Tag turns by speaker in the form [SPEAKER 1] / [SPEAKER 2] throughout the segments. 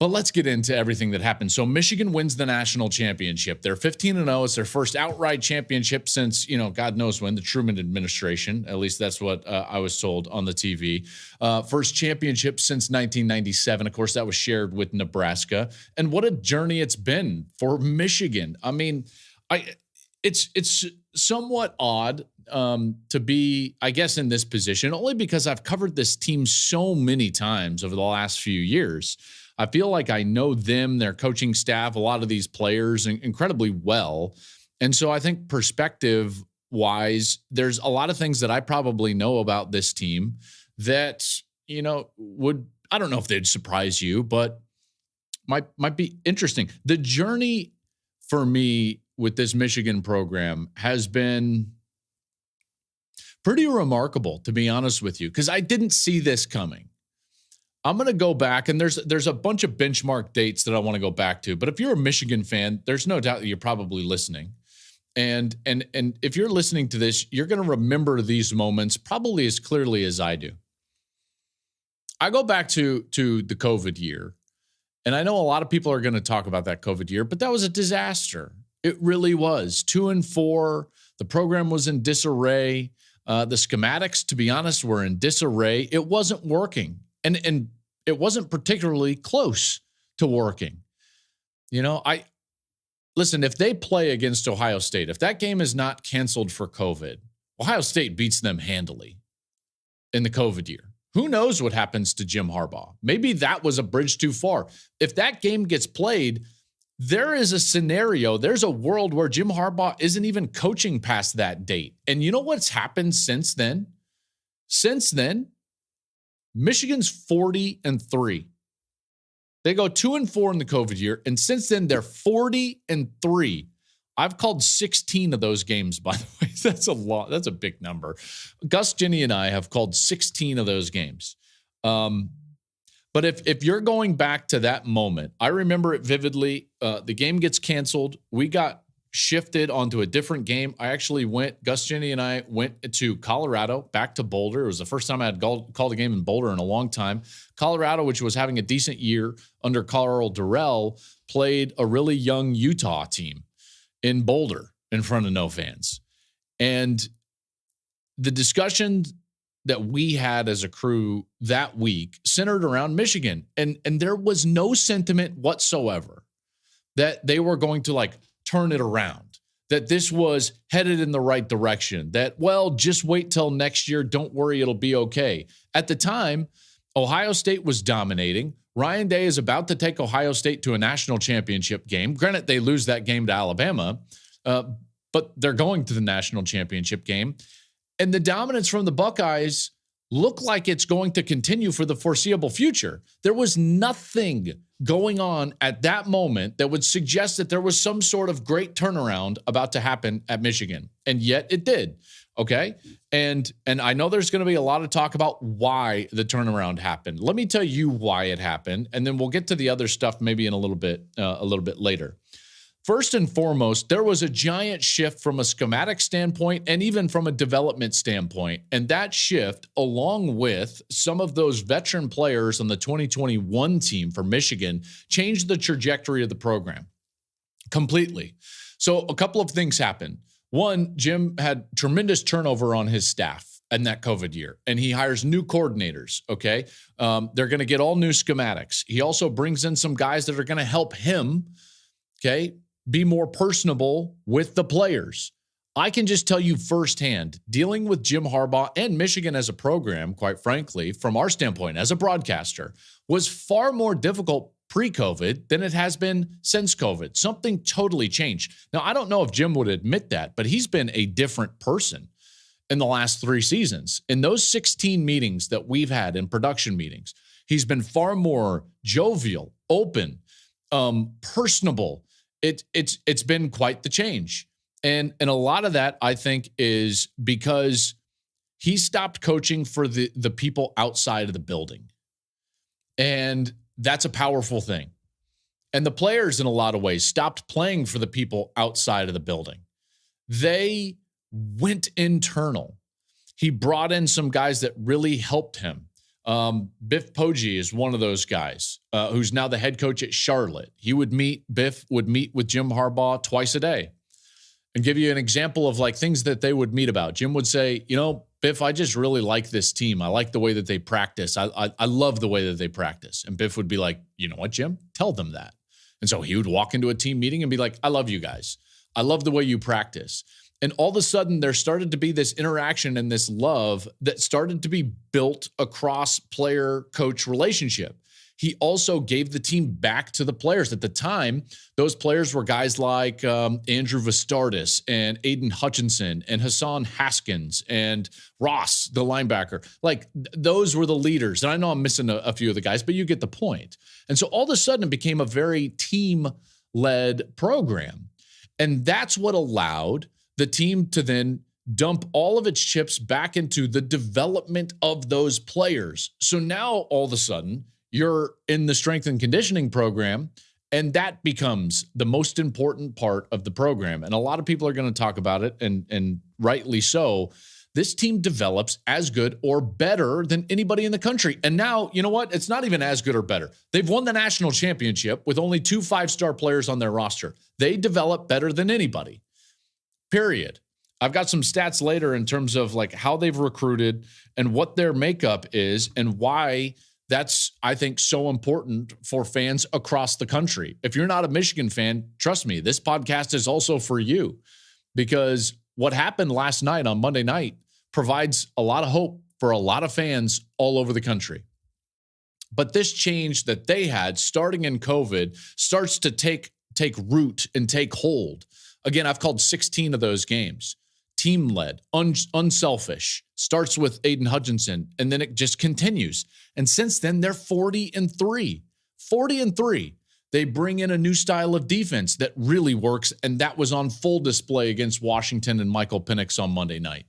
[SPEAKER 1] But let's get into everything that happened. So Michigan wins the national championship. They're 15-0. It's their first outright championship since, God knows when, the Truman administration. At least that's what I was told on the TV. First championship since 1997. Of course, that was shared with Nebraska. And what a journey it's been for Michigan. I mean, it's somewhat odd to be, I guess, in this position, only because I've covered this team so many times over the last few years. I feel like I know them, their coaching staff, a lot of these players incredibly well. And so I think perspective-wise, there's a lot of things that I probably know about this team that, I don't know if they'd surprise you, but might be interesting. The journey for me with this Michigan program has been pretty remarkable, to be honest with you, because I didn't see this coming. I'm going to go back, and there's a bunch of benchmark dates that I want to go back to. But if you're a Michigan fan, there's no doubt that you're probably listening. And if you're listening to this, you're going to remember these moments probably as clearly as I do. I go back to the COVID year, and I know a lot of people are going to talk about that COVID year, but that was a disaster. It really was. 2-4. The program was in disarray. The schematics, to be honest, were in disarray. It wasn't working. And it wasn't particularly close to working. Listen, if they play against Ohio State, if that game is not canceled for COVID, Ohio State beats them handily in the COVID year. Who knows what happens to Jim Harbaugh? Maybe that was a bridge too far. If that game gets played, there is a scenario, there's a world where Jim Harbaugh isn't even coaching past that date. And you know what's happened since then? Since then, Michigan's 40-3. They go 2-4 in the COVID year, and since then they're 40-3. I've called 16 of those games, by the way. That's a lot. That's a big number. Gus, Jenny, and I have called 16 of those games. But if you're going back to that moment, I remember it vividly. The game gets canceled. We got shifted onto a different game. Gus, Jenny, and I went to Colorado, back to Boulder. It was the first time I had called a game in Boulder in a long time. Colorado, which was having a decent year under Carl Durrell, played a really young Utah team in Boulder in front of no fans. And the discussion that we had as a crew that week centered around Michigan. And there was no sentiment whatsoever that they were going to turn it around, that this was headed in the right direction, that, just wait till next year. Don't worry, it'll be okay. At the time, Ohio State was dominating. Ryan Day is about to take Ohio State to a national championship game. Granted, they lose that game to Alabama, but they're going to the national championship game. And the dominance from the Buckeyes look like it's going to continue for the foreseeable future. There was nothing going on at that moment that would suggest that there was some sort of great turnaround about to happen at Michigan. And yet it did. Okay. And I know there's going to be a lot of talk about why the turnaround happened. Let me tell you why it happened, and then we'll get to the other stuff maybe in a little bit later. First and foremost, there was a giant shift from a schematic standpoint and even from a development standpoint. And that shift, along with some of those veteran players on the 2021 team for Michigan, changed the trajectory of the program completely. So a couple of things happened. One, Jim had tremendous turnover on his staff in that COVID year, and he hires new coordinators, okay? They're going to get all new schematics. He also brings in some guys that are going to help him, okay, be more personable with the players. I can just tell you firsthand, dealing with Jim Harbaugh and Michigan as a program, quite frankly, from our standpoint as a broadcaster, was far more difficult pre-COVID than it has been since COVID. Something totally changed. Now, I don't know if Jim would admit that, but he's been a different person in the last 3 seasons. In those 16 meetings that we've had in production meetings, he's been far more jovial, open, personable. It's been quite the change. And a lot of that, I think, is because he stopped coaching for the people outside of the building. And that's a powerful thing. And the players, in a lot of ways, stopped playing for the people outside of the building. They went internal. He brought in some guys that really helped him. Biff Poggi is one of those guys who's now the head coach at Charlotte. Biff would meet with Jim Harbaugh twice a day and give you an example of like things that they would meet about. Jim would say, Biff, I just really like this team. I like the way that they practice. I love the way that they practice. And Biff would be like, you know what, Jim? Tell them that. And so he would walk into a team meeting and be like, I love you guys. I love the way you practice. And all of a sudden, there started to be this interaction and this love that started to be built across player-coach relationship. He also gave the team back to the players. At the time, those players were guys like Andrew Vastardis and Aiden Hutchinson and Hassan Haskins and Ross, the linebacker. Like, those were the leaders. And I know I'm missing a few of the guys, but you get the point. And so all of a sudden, it became a very team-led program. And that's what allowed the team to then dump all of its chips back into the development of those players. So now, all of a sudden, you're in the strength and conditioning program, and that becomes the most important part of the program. And a lot of people are going to talk about it, and rightly so. This team develops as good or better than anybody in the country. And now, you know what? It's not even as good or better. They've won the national championship with only 2 5-star players on their roster. They develop better than anybody, period. I've got some stats later in terms of like how they've recruited and what their makeup is and why that's, I think, so important for fans across the country. If you're not a Michigan fan, trust me, this podcast is also for you, because what happened last night on Monday night provides a lot of hope for a lot of fans all over the country. But this change that they had starting in COVID starts to take root and take hold. Again, I've called 16 of those games. Team-led, unselfish, starts with Aiden Hutchinson, and then it just continues. And since then, they're 40-3. 40-3. They bring in a new style of defense that really works, and that was on full display against Washington and Michael Penix on Monday night.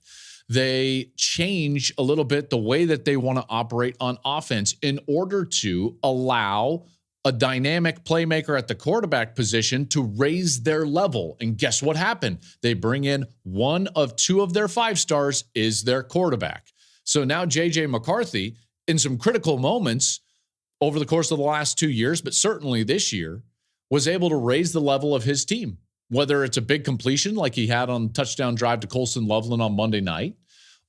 [SPEAKER 1] They change a little bit the way that they want to operate on offense in order to allow a dynamic playmaker at the quarterback position to raise their level. And guess what happened? They bring in 1 of 2 of their 5 stars is their quarterback. So now J.J. McCarthy, in some critical moments over the course of the last 2 years, but certainly this year, was able to raise the level of his team. Whether it's a big completion like he had on touchdown drive to Colson Loveland on Monday night,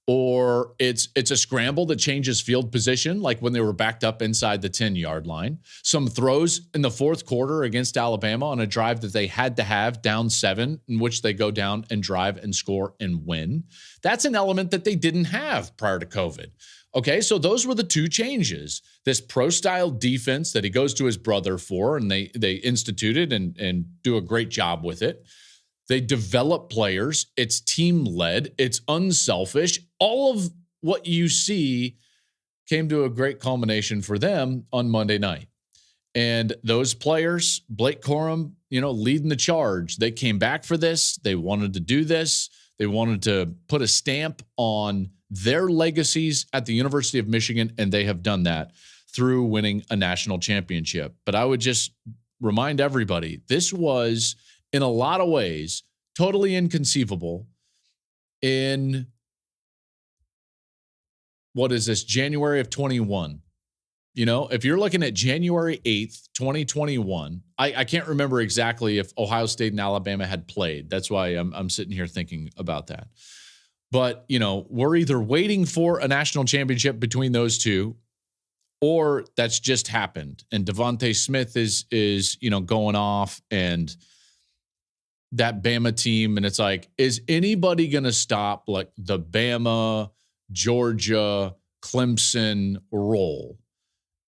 [SPEAKER 1] or it's a scramble that changes field position, like when they were backed up inside the 10-yard line. Some throws in the fourth quarter against Alabama on a drive that they had to have down 7, in which they go down and drive and score and win. That's an element that they didn't have prior to COVID. Okay, so those were the 2 changes. This pro-style defense that he goes to his brother for, and they instituted and do a great job with it. They develop players. It's team-led. It's unselfish. All of what you see came to a great culmination for them on Monday night. And those players, Blake Corum, leading the charge. They came back for this. They wanted to do this. They wanted to put a stamp on their legacies at the University of Michigan, and they have done that through winning a national championship. But I would just remind everybody, this was, in a lot of ways, totally inconceivable in, what is this, January of 21. If you're looking at January 8th, 2021, I can't remember exactly if Ohio State and Alabama had played. That's why I'm sitting here thinking about that. But, we're either waiting for a national championship between those two, or that's just happened. And Devontae Smith is going off, and that Bama team. And it's like, is anybody going to stop like the Bama, Georgia, Clemson roll?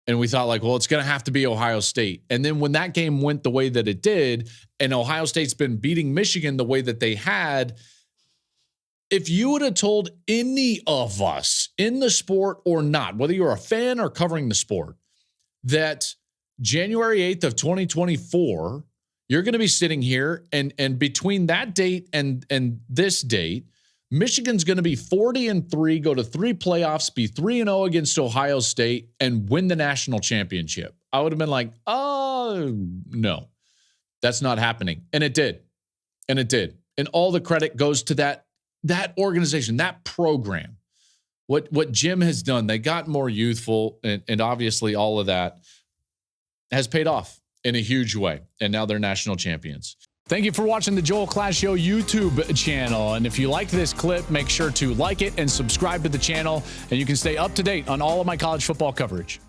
[SPEAKER 1] And we thought like, well, it's going to have to be Ohio State. And then when that game went the way that it did, and Ohio State's been beating Michigan the way that they had, if you would have told any of us in the sport or not, whether you're a fan or covering the sport, that January 8th of 2024, you're going to be sitting here and between that date and this date, Michigan's going to be 40-3, go to 3 playoffs, be 3-0 against Ohio State, and win the national championship. I would have been like, oh, no, that's not happening. And it did. And it did. And all the credit goes to that organization, that program what Jim has done, they got more youthful, and obviously all of that has paid off in a huge way. And now they're national champions.
[SPEAKER 2] Thank you for watching the Joel Klatt Show YouTube channel. And if you liked this clip, make sure to like it and subscribe to the channel, and you can stay up to date on all of my college football coverage.